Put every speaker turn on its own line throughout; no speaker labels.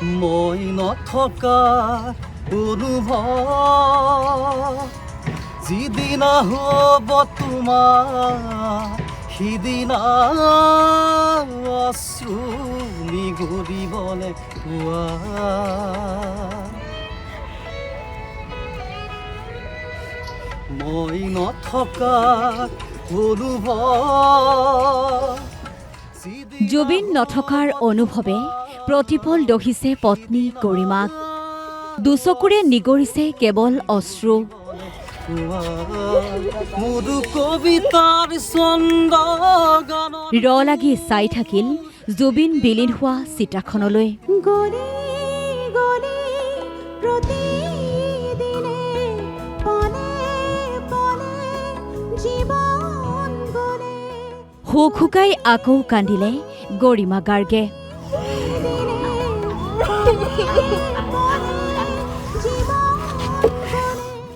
মই নথকাৰ অনুভৱ যিদিনা হ'ব তোমাৰ সিদিনা অশ্ৰু নিগৰিবলে পোৱা মই নথকাৰ অনুভৱ
জুবিন নথকাৰ অনুভৱে প্ৰতিপল দহিছে পত্নী গৰিমাক দুচকুৰে নিগৰিছে কেৱল অশ্ৰু
মধু কবিতাৰ ছন্দ গানৰ
ৰ লাগি চাই থাকিল জুবিন বিলীন হোৱা চিতাখনলৈ হুক হুকাই আকৌ কান্দিলে গৰিমা গাৰ্গে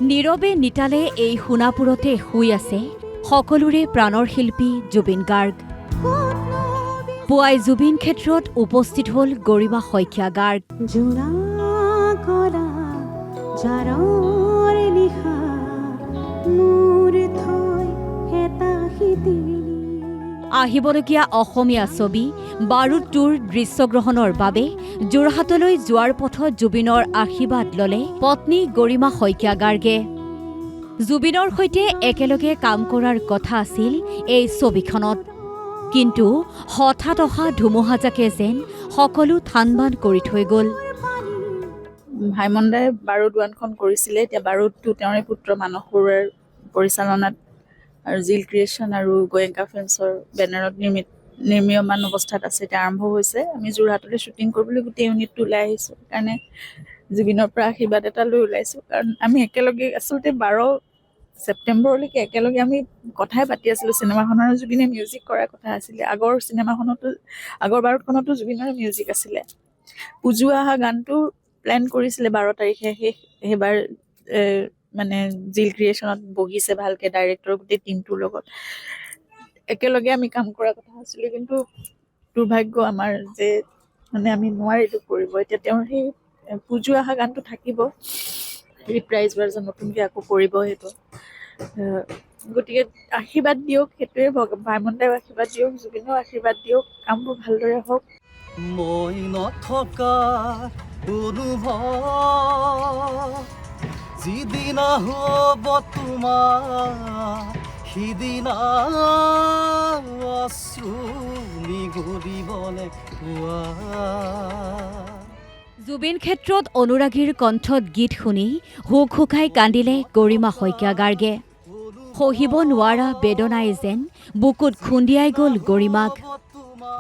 নীৰৱে নিতালে এই সোণাপুৰতে শুই আছে সকলোৰে প্ৰাণৰ শিল্পী জুবিন গাৰ্গ পুৱাই জুবিন ক্ষেত্ৰত উপস্থিত হ'ল গৰিমা শইকীয়া গাৰ্গ আহিবলগীয়া অসমীয়া ছবি বাৰুদ 2ৰ দৃশ্যগ্ৰহণৰ বাবে যোৰহাটলৈ যোৱাৰ পথত জুবিনৰ আশীৰ্বাদ ললে পত্নী গৰিমা শইকীয়া গাৰ্গে জুবিনৰ সৈতে একেলগে কাম কৰাৰ কথা আছিল এই ছবিখনত কিন্তু হঠাৎ অহা ধুমুহাজাকে যেন সকলো থানবান কৰি থৈ গ'ল
ভাইমন দাই বাৰুদ 1খন কৰিছিলে এতিয়া বাৰুদ 2 তেওঁৰে পুত্ৰ মানস বৰুৱাৰ পৰিচালনাত আৰু জিল ক্ৰিয়েশ্যন আৰু গোয়েংকা ফিল্মছৰ বেনাৰত নিৰ্মীয়মান অৱস্থাত আছে এতিয়া আৰম্ভ হৈছে আমি যোৰহাটলৈ শ্বুটিং কৰিবলৈ গোটেই ইউনিটটো ওলাই আহিছোঁ কাৰণে জুবিনৰ পৰা আশীৰ্বাদ এটা লৈ ওলাইছোঁ কাৰণ আমি একেলগে আচলতে 12 ছেপ্টেম্বৰলৈকে একেলগে আমি কথাই পাতি আছিলোঁ চিনেমাখনৰ জুবিনে মিউজিক কৰাৰ কথা আছিলে আগৰ চিনেমাখনতো আগৰ বাৰুদখনতো জুবিনৰ মিউজিক আছিলে পুজু আহা গানটো প্লেন কৰিছিলে 12 তাৰিখে সেইবাৰ মানে জিল ক্ৰিয়েশ্যনত বহিছে ভালকৈ ডাইৰেক্টৰ গোটেই টিমটোৰ লগত একেলগে আমি কাম কৰাৰ কথা আছিলে কিন্তু দুৰ্ভাগ্য আমাৰ যে মানে আমি নোৱাৰিলোঁ কৰিব এতিয়া তেওঁৰ সেই পুজু অহা গানটো থাকিব ৰিপ্ৰাইজ ভাৰ্জন নতুনকৈ আকৌ কৰিব সেইটো গতিকে আশীৰ্বাদ দিয়ক সেইটোৱে ভাইমন দাইও আশীৰ্বাদ দিয়ক জুবিনেও আশীৰ্বাদ দিয়ক কামবোৰ ভালদৰে হওক
মই নথকাৰ অনুভৱ যিদিনা হ'ব তোমাৰ সিদিনা অশ্ৰু নিগৰিবলে পোৱা
জুবিন ক্ষেত্ৰত অনুৰাগীৰ কণ্ঠত গীত শুনি হুক হুকাই কান্দিলে গৰিমা শইকীয়া গাৰ্গে সহিব নোৱাৰা বেদনাই যেন বুকুত খুন্দিয়াই গ'ল গৰিমাক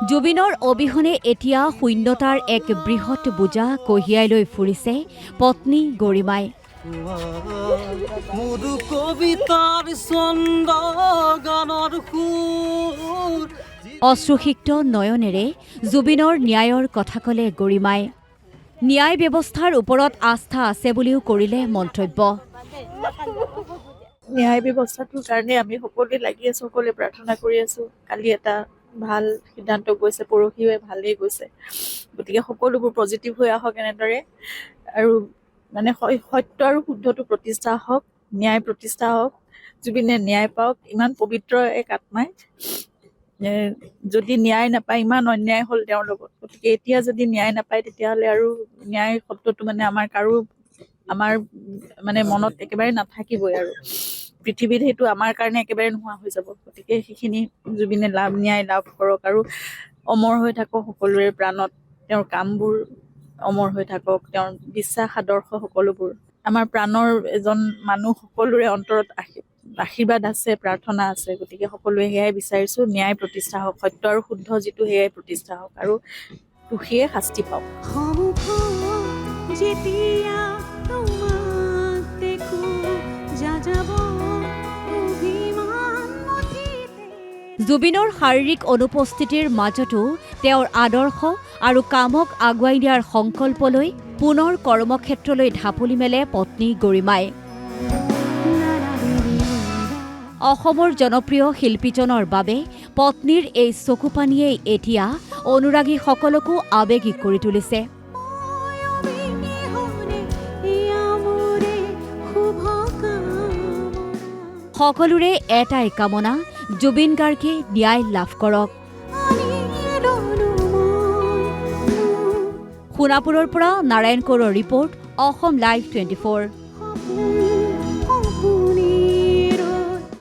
জুবিনৰ অবিহনে এতিয়া শূন্যতাৰ এক বৃহৎ বোজা কঢ়িয়াই লৈ ফুৰিছে পত্নী গৰিমাই
মধু কবিতাৰ ছন্দ গানৰ সুৰ
অশ্ৰুসিক্ত নয়নেৰে জুবিনৰ ন্যায়ৰ কথা ক'লে গৰিমাই ন্যায় ব্যৱস্থাৰ ওপৰত আস্থা আছে বুলিও কৰিলে মন্তব্য
ন্যায় ব্যৱস্থাটোৰ কাৰণে আমি সকলোৱে লাগি আছোঁ সকলোৱে প্ৰাৰ্থনা কৰি আছোঁ কালি এটা ভাল সিদ্ধান্ত গৈছে পৰহিও ভালেই গৈছে গতিকে সকলোবোৰ পজিটিভ হৈ আহক এনেদৰে আৰু মানে সত্য আৰু শুদ্ধটো প্ৰতিষ্ঠা হওক ন্যায় প্ৰতিষ্ঠা হওক জুবিনে ন্যায় পাওক ইমান পবিত্ৰ এক আত্মাই যদি ন্যায় নাপায় ইমান অন্যায় হ'ল তেওঁৰ লগত গতিকে এতিয়া যদি ন্যায় নাপায় তেতিয়াহ'লে আৰু ন্যায় শব্দটো মানে আমাৰ মানে মনত একেবাৰে নাথাকিবই আৰু পৃথিৱীত সেইটো আমাৰ কাৰণে একেবাৰে নোহোৱা হৈ যাব গতিকে সেইখিনি জুবিনে ন্যায় লাভ কৰক আৰু অমৰ হৈ থাকক সকলোৰে প্ৰাণত তেওঁৰ কামবোৰ অমৰ হৈ থাকক তেওঁৰ বিশ্বাস আদৰ্শ সকলোবোৰ আমাৰ প্ৰাণৰ এজন মানুহ সকলোৰে অন্তৰত আশীৰ্বাদ আছে প্ৰাৰ্থনা আছে গতিকে সকলোৱে সেয়াই বিচাৰিছোঁ ন্যায় প্ৰতিষ্ঠা হওক সত্য আৰু শুদ্ধ যিটো সেয়াই প্ৰতিষ্ঠা হওক আৰু দোষীয়ে শাস্তি পাওক
জুবিনৰ শাৰীৰিক অনুপস্থিতিৰ মাজতো তেওঁৰ আদৰ্শ আৰু কামক আগুৱাই নিয়াৰ সংকল্পলৈ পুনৰ কৰ্মক্ষেত্ৰলৈ ঢাপলি মেলে পত্নী গৰিমাই অসমৰ জনপ্ৰিয় শিল্পীজনৰ বাবে পত্নীৰ এই চকুপানীয়েই এতিয়া অনুৰাগীসকলকো আৱেগিক কৰি তুলিছে সকলোৰে এটাই কামনা জুবিন গাৰ্গে ন্যায় লাভ কৰক। সোণাপুৰৰ পৰা নাৰায়ণ কৌৰৰ ৰিপৰ্ট, অসম লাইভ 24।